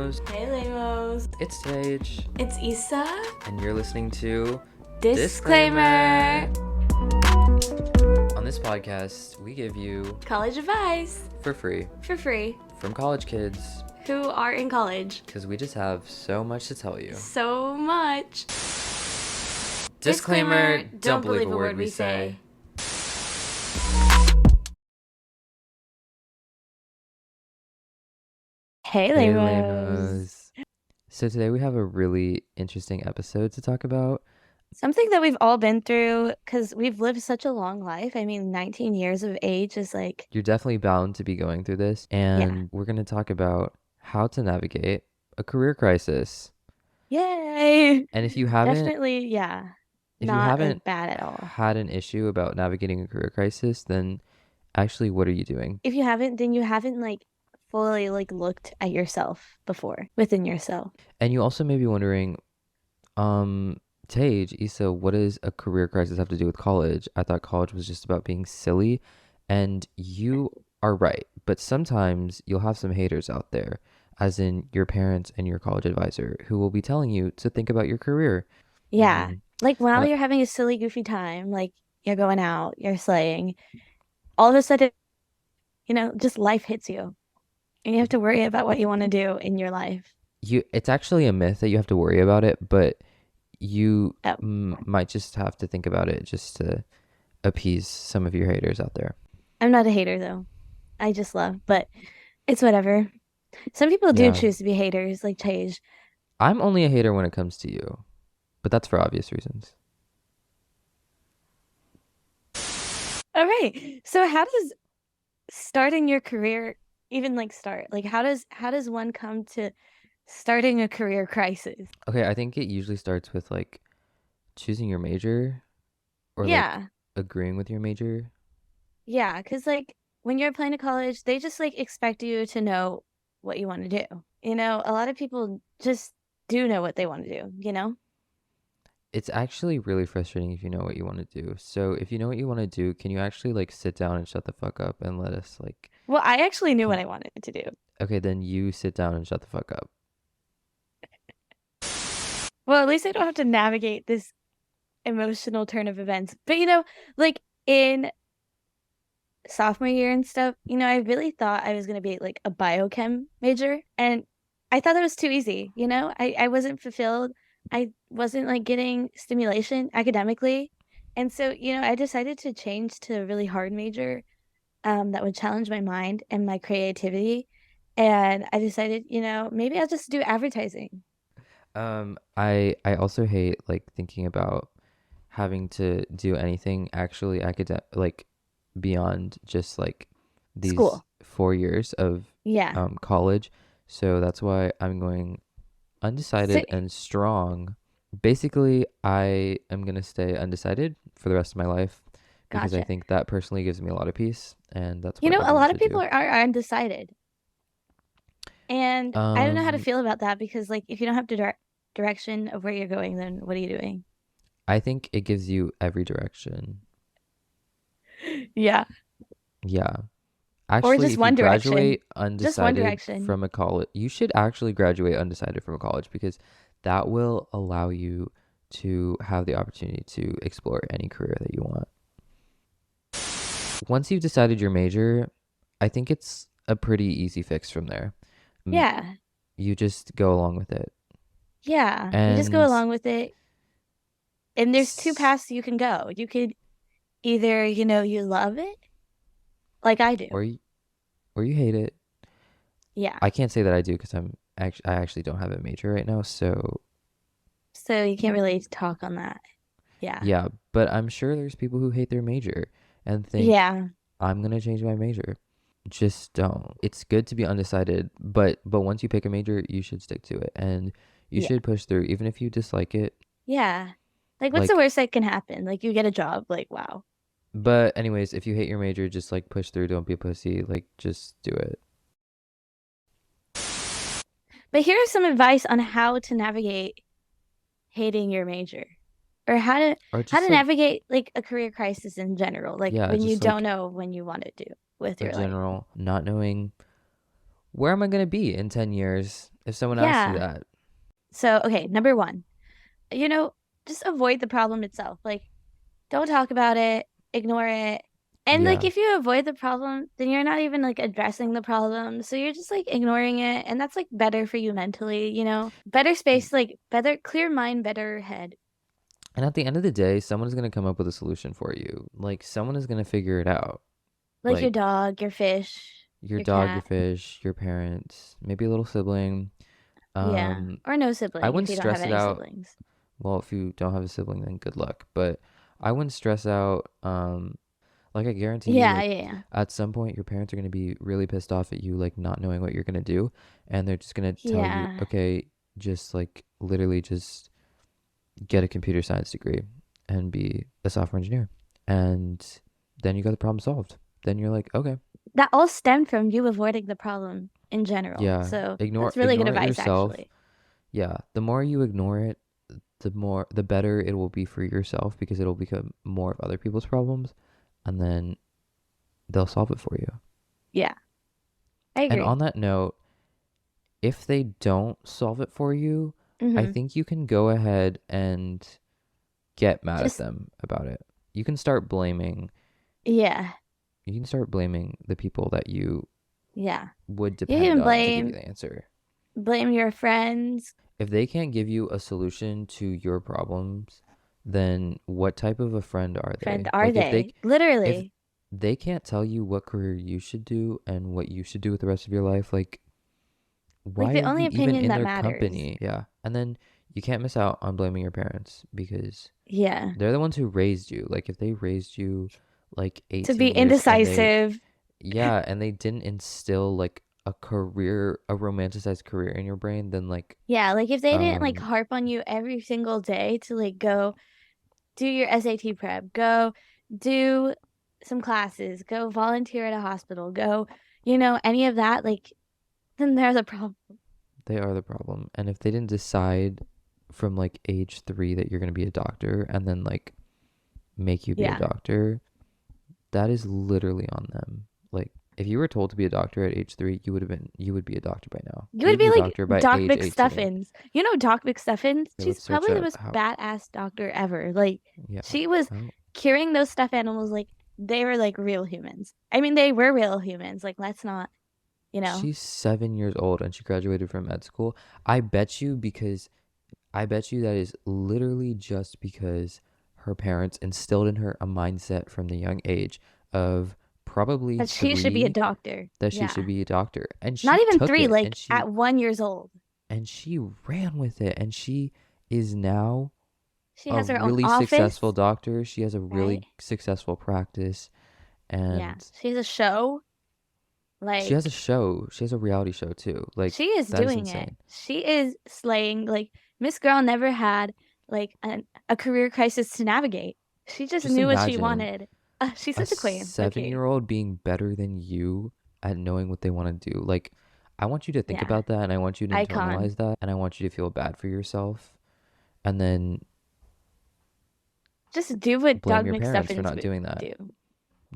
Lamos. Hey Lamos. It's Sage. It's Issa. And you're listening to Disclaimer. On this podcast, we give you College advice. for free from college kids. Who are in college. Because we just have so much to tell you. So much. Disclaimer, don't believe a word we say. Hey Lamos. So today we have a really interesting episode to talk about. Something that we've all been through because we've lived such a long life. I mean, 19 years of age is like... You're definitely bound to be going through this. And we're going to talk about how to navigate a career crisis. Yay! And if you haven't... Definitely, yeah. If not you haven't bad at all. had an issue about navigating a career crisis, then actually what are you doing? If you haven't, then you haven't like fully like looked at yourself before, within yourself. And you also may be wondering, Tage, Issa, what does a career crisis have to do with college? I thought college was just about being silly. And you are right. But sometimes you'll have some haters out there, as in your parents and your college advisor, who will be telling you to think about your career. Yeah. Like while And you're having a silly, goofy time, like you're going out, you're slaying, all of a sudden, just life hits you. And you have to worry about what you want to do in your life. it's actually a myth that you have to worry about it, but you Oh. might just have to think about it just to appease some of your haters out there. I'm not a hater though. I just love, but it's whatever. Some people do Yeah. choose to be haters, like Tage. I'm only a hater when it comes to you, but that's for obvious reasons. All right. So how does starting your career even like start? Like how does one come to starting a career crisis? Okay, I think it usually starts with like choosing your major or like Yeah. agreeing with your major. Yeah, because like when you're applying to college, they just like expect you to know what you want to do. A lot of people just do know what they want to do. It's actually really frustrating if you know what you want to do. So if you know what you want to do, can you actually like sit down and shut the fuck up and let us like... Well, I actually knew what I wanted to do. Okay, then you sit down and shut the fuck up. Well, at least I don't have to navigate this emotional turn of events. But like in sophomore year and stuff, I really thought I was going to be like a biochem major, and I thought that was too easy. I wasn't fulfilled. I wasn't like getting stimulation academically. And so, I decided to change to a really hard major that would challenge my mind and my creativity. And I decided, maybe I'll just do advertising. I also hate like thinking about having to do anything actually academic, like beyond just like these School. 4 years of Yeah. college. So that's why I'm going undecided So- and strong. Basically, I am going to stay undecided for the rest of my life because I Gotcha. think that personally gives me a lot of peace, and that's what a everyone lot of should do. people are undecided. And I don't know how to Um, feel about that because, like, if you don't have direction of where you're going, then what are you doing? I think it gives you every direction. Yeah. Yeah. Actually, just if one you direction. graduate Just one undecided direction. from a college, you should actually graduate undecided from a college because that will allow you to have the opportunity to explore any career that you want. Once you've decided your major, I think it's a pretty easy fix from there. Yeah. You just go along with it. Yeah. You just go And along with it. And there's two paths you can go. You could either, you love it, like I do. or you hate it. Yeah. I can't say that I do because I actually don't have a major right now, so So you can't really talk on that. Yeah. yeah, but I'm sure there's people who hate their major and think Yeah. I'm gonna change my major. Just don't. It's good to be undecided, but once you pick a major, you should stick to it and you Yeah. should push through, even if you dislike it. Yeah. Like, what's the worst that can happen? Like, you get a job. Like, wow. But anyways, if you hate your major, just like push through. Don't be a pussy. Like, just do it. But here's some advice on how to navigate hating your major, or how Or to just like, navigate like a career crisis in general, like yeah, when you just like don't know when you want to do with a your life. general not knowing where am I gonna be in 10 years, if someone asks you Yeah. that. So, okay, number one, you know, just avoid the problem itself. Like, don't talk about it, ignore it. And like Yeah. if you avoid the problem, then you're not even like addressing the problem. So you're just like ignoring it. And that's like better for you mentally, you know? Better space, like better clear mind, better head. And at the end of the day, someone is going to come up with a solution for you. Like someone is going to figure it out. Like your Like dog, your fish, your your dog, your cat. fish, your parents, maybe a little sibling. Yeah. Um, Or no I sibling if wouldn't you don't have stress it any out. siblings. Well, if you don't have a sibling, then good luck. But I wouldn't stress out. Like I guarantee you, Yeah, like yeah, yeah. at some point, your parents are gonna be really pissed off at you, like not knowing what you're gonna do, and they're just gonna tell you, Yeah. okay, just like literally just get a computer science degree and be a software engineer, and then you got the problem solved. Then you're like, okay, That all stemmed from you avoiding the problem in general. yeah, So ignore that's really good ignore it advice, yourself. actually. Yeah, the more you ignore it, the better it will be for yourself because it'll become more of other people's problems, and then they'll solve it for you. Yeah, I And agree. on that note, if they don't solve it for you, I Mm-hmm. think you can go ahead and get mad at Just, them about it. You can start blaming yeah, you can start blaming the people that you yeah. would You depend can on to give you blame the answer. blame your friends. If they can't give you a solution to your problems, then what type of a friend are Friend they? are Like they? if Literally. they can't tell you what career you should do and what you should do with the rest of your life, like Like why the are only you even opinion in that their matters. company? Yeah. And then you can't miss out on blaming your parents because Yeah. they're the ones who raised you. Like if they raised you like To 18 be years and they indecisive. yeah, and they didn't instill like a career, a romanticized career in your brain, then like Yeah, like if they didn't like um harp on you every single day to like go do your SAT prep, go do some classes, go volunteer at a hospital, go, any of that, like then there's a problem. they are the problem. And if they didn't decide from like age 3 that you're going to be a doctor and then like make you be a Yeah. doctor, that is literally on them. Like if you were told to be a doctor at age 3, you would be a doctor by now. You You would would be be a like doctor by Doc age 18. McStuffins. You know Doc McStuffins? Okay, She's let's search probably the up most how badass doctor ever. Like yeah, she was how curing those stuffed animals like they were like real humans. I mean, they were real humans. Like let's not, you know. she's 7 years old and she graduated from med school. I bet you because I bet you that is literally just because her parents instilled in her a mindset from the young age of probably That she should be a 3 doctor. that she should Yeah. be a doctor. And Not she even took 3, it like at 1 years old. and she ran with it and she is now She a has her own really successful office, doctor. She has a right? really successful practice Yeah. and She has a show. she has a Like show. She has a reality show too. Like she is that is doing it. insane. She is slaying. Like Miss Girl never had like a career crisis to navigate. She just Just knew what she imagine wanted. She's a such a queen. Okay. 7-year-old being better than you at knowing what they want to do. Like, I want you to think Yeah. about that and I want you to Icon. internalize that and I want you to feel bad for yourself and then Just do what blame Doug your parents for McStuffins not would doing that. do.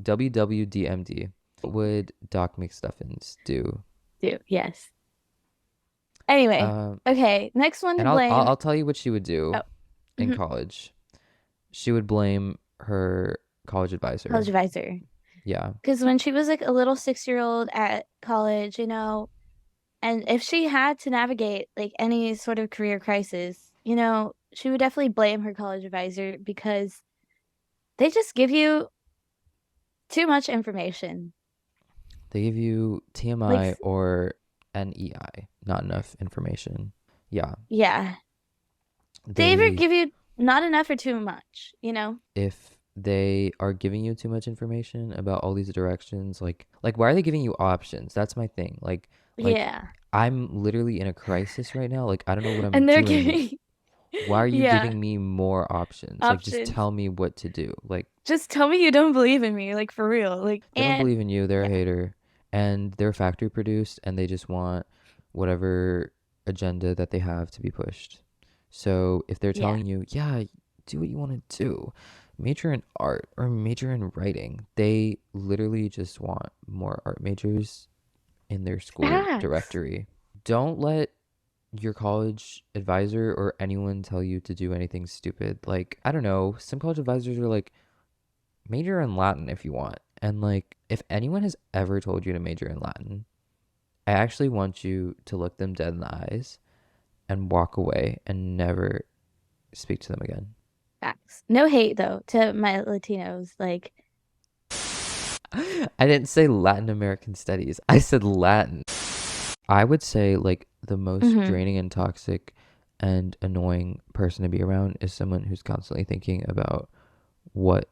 WWDMD. What would Doc McStuffins do? Do. Yes. Anyway. Um, Okay. Next one to and I'll blame. I'll tell you what she would Oh, do in mhm, college. She would blame her college college advisor. advisor. Yeah. Because when she was like a little 6 year old at college, and if she had to navigate like any sort of career crisis, she would definitely blame her college advisor because they just give you too much information. They give you Like, TMI or NEI, not enough information. Yeah. yeah, they either They give you not enough or too much. if they are giving you too much information about all these directions, like why are they giving you options? That's my thing. Like Yeah. I'm literally in a crisis right now. Like I don't know what I'm And they're doing. giving, Why are you yeah, giving me more options? Like just options. tell me what to do. Like Just tell me you don't believe in me, like for real. Like, they don't and believe in you. They're a yeah, hater and they're factory produced and they just want whatever agenda that they have to be pushed. So if they're yeah, telling you, yeah, do what you want to do, major in art or major in writing, they literally just want more art majors in their school facts. directory. Don't let your college advisor or anyone tell you to do anything stupid. Like, I don't know, some college advisors are like, major in Latin if you want. And like, if anyone has ever told you to major in Latin, I actually want you to look them dead in the eyes and walk away and never speak to them again. Facts. No hate though to my Latinos. Like, I didn't say Latin American studies. I said Latin. I would say like the most mhm. draining and toxic and annoying person to be around is someone who's constantly thinking about what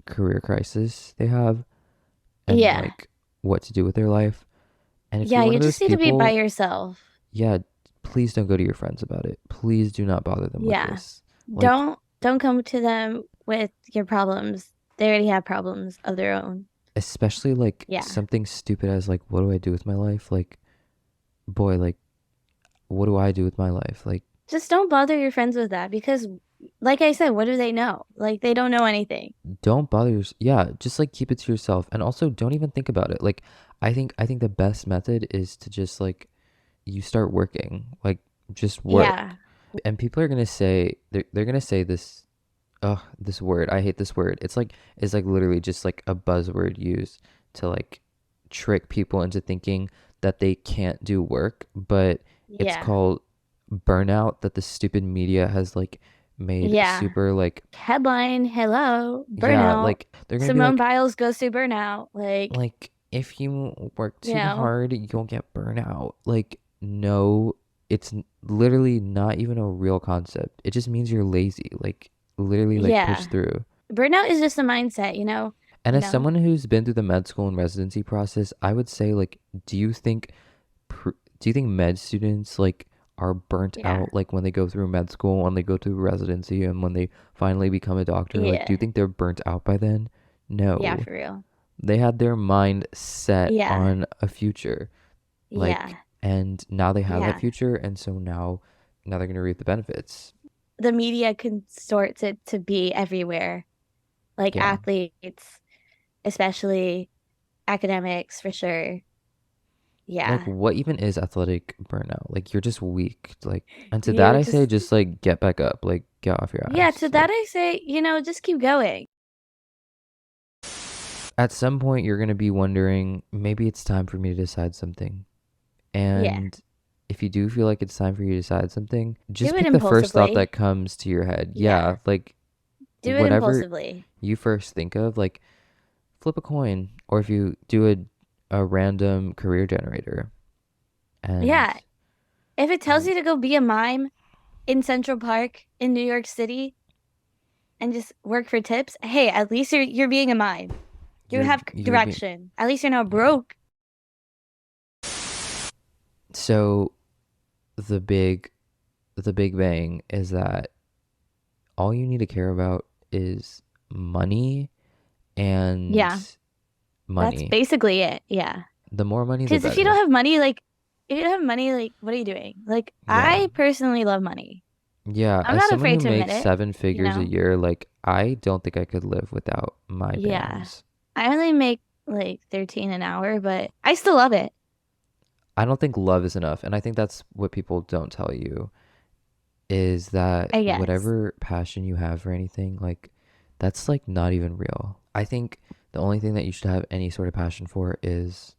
career crisis they have and Yeah. like what to do with their life. And if Yeah, you're one you of those just need to be by people, yourself. yeah, please don't go to your friends about it. Please do not bother them with Yeah. this. Like, Don't come to them with your problems. They already have problems of their own. especially like Yeah. something stupid as like, what do I do with my life? Like, boy, like, what do I do with my life? Like, Just don't bother your friends with that because like I said, what do they know? Like they don't know anything. don't bother yeah, just like keep it to yourself and also don't even think about it. Like, I think the best method is to just like you start working. Like, just work. Yeah. And people are gonna say they're gonna say this this word. I hate this word. It's like literally just like a buzzword used to like trick people into thinking that they can't do work, but it's Yeah. called burnout that the stupid media has like made Yeah. super like Headline, hello, yeah, burnout. like they're gonna be Simone Biles goes through burnout. like if you work You too know, hard, you'll get burnout. Like no, it's literally not even a real concept. It just means you're lazy. Like literally like push yeah. through. Burnout is just a mindset, And you as know. someone who's been through the med school and residency process, I would say like, do you think, do you think med students like are burnt Yeah. out like when they go through med school, when they go through residency, and when they finally become a doctor? Like, do you Yeah. think they're burnt out by then? Yeah, No, for real. they had their mind set Yeah. on a future, like, Yeah. and now they have that Yeah. future, and so now they're gonna reap the benefits. The media consorts it to be everywhere. Like Yeah. athletes, especially academics for sure. Like, Yeah. what even is athletic burnout? Like, you're just weak. Like, and to that You I say, just just like get back up, like get off your yeah, ass. to Like, that I say, just keep going. at some point, you're gonna be wondering, maybe it's time for me to decide something. Yeah. And if you do feel like it's time for you to decide something, Do just it pick the first thought impulsively. that comes to your head. Yeah. Yeah, like Do it whatever impulsively. you first think of, like flip a coin, or if you do a random career generator, and Yeah. If it tells and you to go be a mime in Central Park in New York City and just work for tips, hey, at least you're being a mime. You you're have you're being direction. At least you're not yeah. broke. So the big the big bang is that all you need to care about is money and Yeah. That's money. basically it. Yeah. The more money, the Because if you don't better. have money, if you don't have money, what are you doing? Like, Yeah. I personally love money. Yeah. I'm As not someone who afraid to admit makes it, seven you figures a know? year, like, I don't think I could live without my Yeah. bands. I only make like 13 an hour, but I still love it. I don't think love is enough. And I think that's what people don't tell you is that I guess. whatever passion you have for anything, like, that's like not even real. I think the only thing that you should have any sort of passion for is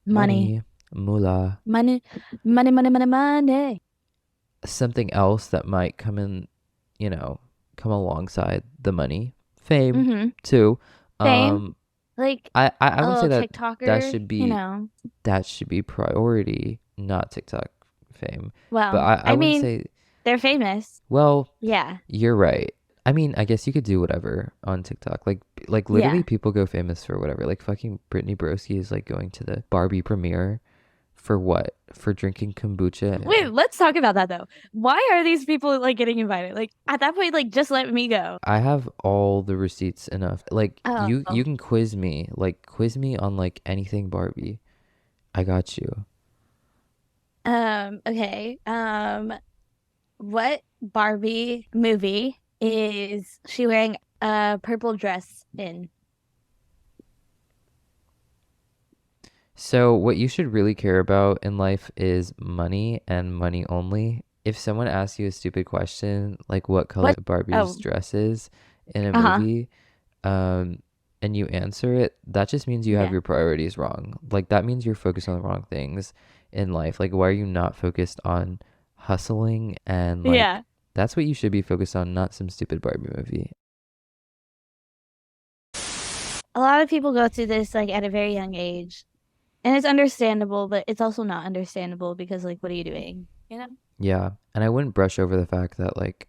Money. money, moolah, Money. Money, money, money, money. something else that might come in, you know, come alongside the money, fame Mm-hmm. too. Fame. Um, Like I a would say little that TikToker, you know. that should be priority, not TikTok fame. But Well, I I wouldn't mean, say, they're famous. well, Yeah. you're right. I mean, I guess you could do whatever on TikTok. Like literally Yeah. people go famous for whatever. Like fucking Brittany Broski is like going to the Barbie premiere for what? For drinking kombucha. Wait, let's talk about that though. Why are these people like getting invited? Like at that point, like just let me go. I have all the receipts enough. Like you Oh. can quiz me. Like quiz me on like anything Barbie. I got you. Okay. What Barbie movie is she wearing a purple dress in? So, what you should really care about in life is money and money only. If someone asks you a stupid question, like what color What? Barbie's Oh, dress is in a uh-huh. movie, um, and you answer it, that just means you have Yeah. your priorities wrong. Like, that means you're focused on the wrong things in life. Like, why are you not focused on hustling? And, like, Yeah. that's what you should be focused on, not some stupid Barbie movie. A lot of people go through this like at a very young age. And it's understandable, but it's also not understandable because like what are you doing? You know? Yeah. And I wouldn't brush over the fact that, like,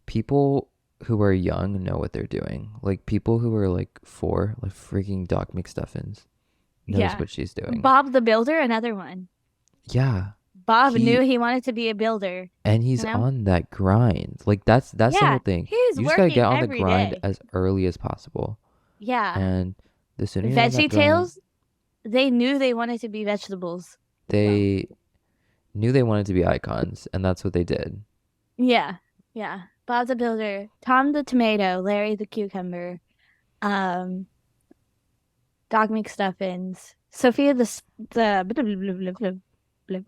people who are young know what they're doing. Like people who are like 4, like freaking Doc McStuffins knows Yeah. what she's doing. Bob the Builder, another one. Yeah. Bob knew He he wanted to be a builder, and you he's know? on that grind. Like that's the whole Yeah. thing. He's You just got to get working on the every grind day. as early as possible. Yeah. And the sooner you're on that Veggie grind, Tales, they knew they wanted to be vegetables as well. they knew they wanted to be icons and that's what they did. Yeah. Yeah. Bob the Builder, Tom the Tomato, Larry the Cucumber, um, Doc McStuffins, Sophia the blah, blah, blah, blah, blah, blah.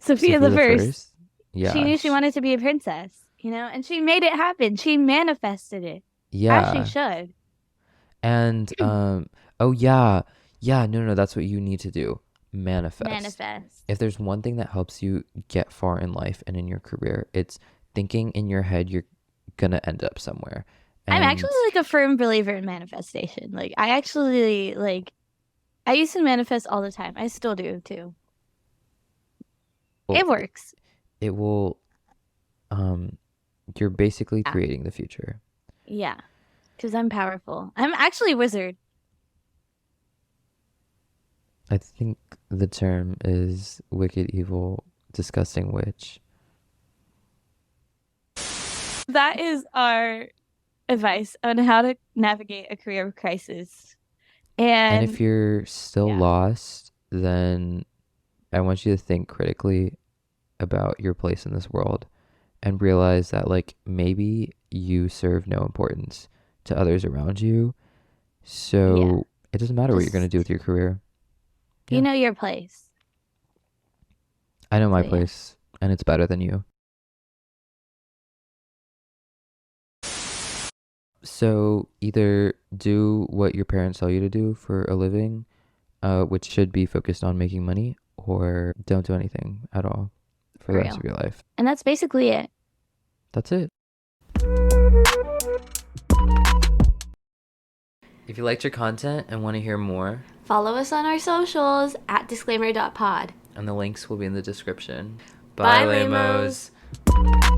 Sophia Sophia the the First. First. She Yeah. knew she wanted to be a princess, you know, and she made it happen. She manifested it as she Yeah. should. And oh yeah. Yeah, no, that's what you need to do. Manifest. Manifest. If there's one thing that helps you get far in life and in your career, it's thinking in your head you're gonna end up somewhere. I'm actually And like a firm believer in manifestation. Like I actually like I used to manifest all the time. I still do too. well, It works. it will um you're basically Yeah. creating the future. Yeah. Because I'm powerful. I'm actually a wizard. I think the term is wicked, evil, disgusting witch. That is our advice on how to navigate a career crisis. And if And you're still yeah. lost, then I want you to think critically about your place in this world and realize that like maybe you serve no importance to others around you. Yeah. So it doesn't matter what you're going to do with Just your career. you Yeah. know your place. I know my So yeah. place and it's better than you. So either do what your parents tell you to do for a living, which should be focused on making money, or don't do anything at all for For the rest of real. your life. And that's basically it. That's it. If you liked your content and want to hear more, Follow us on our socials at disclaimer.pod. and the links will be in the description. Bye, Bye, Lamos. Lamos.